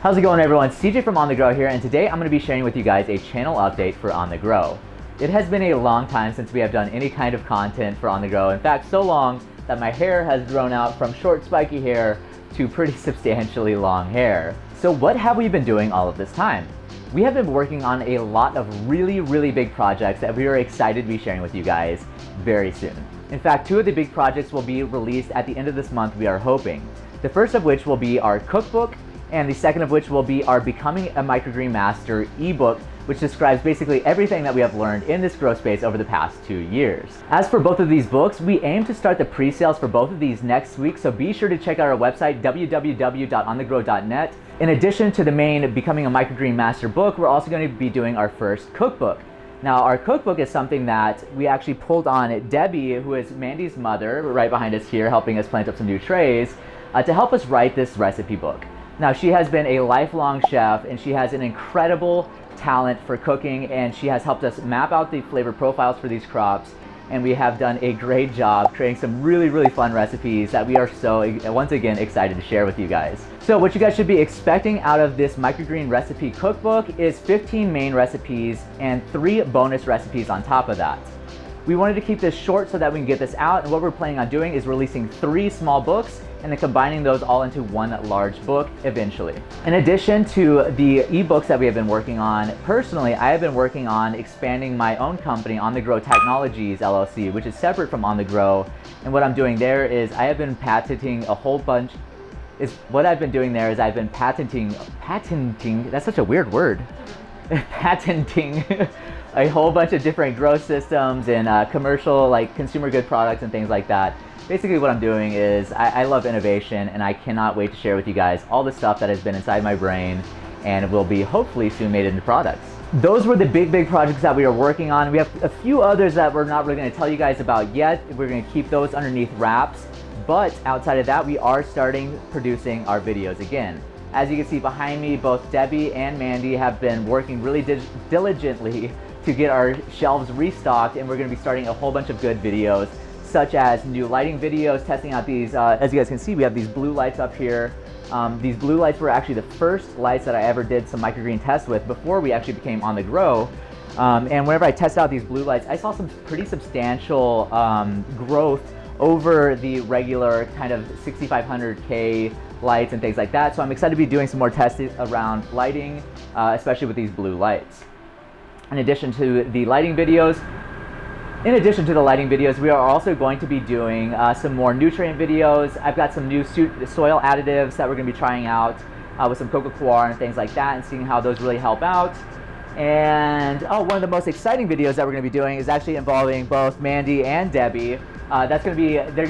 How's it going, everyone? CJ from On The Grow here, and today I'm going to be sharing with you guys a channel update for On The Grow. It has been a long time since we have done any kind of content for On The Grow. In fact, so long that my hair has grown out from short spiky hair to pretty substantially long hair. So what have we been doing all of this time? We have been working on a lot of really big projects that we are excited to be sharing with you guys very soon. In fact, 2 of the big projects will be released at the end of this month, we are hoping. The first of which will be our cookbook, and the second of which will be our Becoming a Microgreen Master ebook, which describes basically everything that we have learned in this grow space over the past 2 years. As for both of these books, we aim to start the pre-sales for both of these next week, so be sure to check out our website, www.onthegrow.net. In addition to the main Becoming a Microgreen Master book, we're also going to be doing our first cookbook. Now, our cookbook is something that we actually pulled on Debbie, who is Mandy's mother, right behind us here, helping us plant up some new trays, to help us write this recipe book. Now, she has been a lifelong chef, and she has an incredible talent for cooking, and she has helped us map out the flavor profiles for these crops, and we have done a great job creating some really fun recipes that we are so, once again, excited to share with you guys. So what you guys should be expecting out of this microgreen recipe cookbook is 15 main recipes and 3 bonus recipes on top of that. We wanted to keep this short so that we can get this out, and what we're planning on doing is releasing 3 small books and then combining those all into one large book eventually. In addition to the ebooks that we have been working on, personally, I have been working on expanding my own company, On The Grow Technologies LLC, which is separate from On The Grow. And what I'm doing there is I have been patenting a whole bunch, I've been patenting, that's such a weird word. Patenting a whole bunch of different grow systems and commercial, like consumer good products and things like that. Basically what I'm doing is I love innovation, and I cannot wait to share with you guys all the stuff that has been inside my brain and will be hopefully soon made into products. Those were the big projects that we are working on. We have a few others that we're not really going to tell you guys about yet. We're going to keep those underneath wraps, but outside of that, we are starting producing our videos again. As you can see behind me, both Debbie and Mandy have been working really diligently to get our shelves restocked, and we're going to be starting a whole bunch of good videos, such as new lighting videos, testing out these, as you guys can see, we have these blue lights up here. These blue lights were actually the first lights that I ever did some microgreen tests with before we actually became On The Grow. And whenever I tested out these blue lights, I saw some pretty substantial growth over the regular kind of 6500K lights and things like that. So I'm excited to be doing some more testing around lighting, especially with these blue lights. In addition to the lighting videos, we are also going to be doing some more nutrient videos. I've got some new soil additives that we're going to be trying out with some coco coir and things like that, and seeing how those really help out. And one of the most exciting videos that we're going to be doing is actually involving both Mandy and Debbie. They're going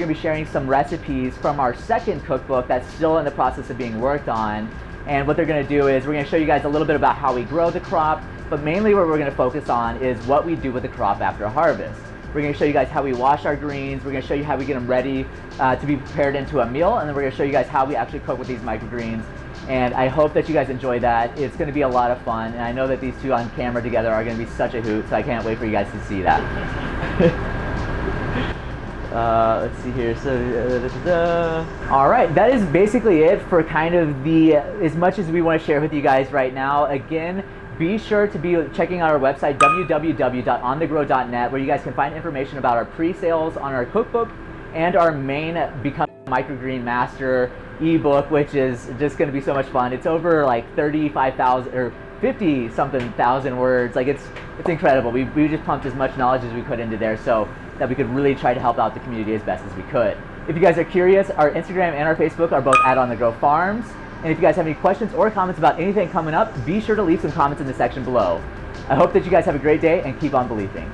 to be sharing some recipes from our second cookbook that's still in the process of being worked on. And what they're going to do is we're going to show you guys a little bit about how we grow the crop, but mainly what we're going to focus on is what we do with the crop after harvest. We're going to show you guys how we wash our greens, we're going to show you how we get them ready to be prepared into a meal, and then we're going to show you guys how we actually cook with these microgreens. And I hope that you guys enjoy that. It's going to be a lot of fun, and I know that these two on camera together are going to be such a hoot, so I can't wait for you guys to see that. Let's see here, so alright, that is basically it for kind of as much as we want to share with you guys right now. Again, be sure to be checking out our website, www.onthegrow.net, where you guys can find information about our pre-sales on our cookbook and our main Becoming a Microgreen Master ebook, which is just going to be so much fun. It's over like 35,000 or 50-something thousand words. Like it's incredible. We just pumped as much knowledge as we could into there so that we could really try to help out the community as best as we could. If you guys are curious, our Instagram and our Facebook are both at On The Grow Farms. And if you guys have any questions or comments about anything coming up, be sure to leave some comments in the section below. I hope that you guys have a great day and keep on believing.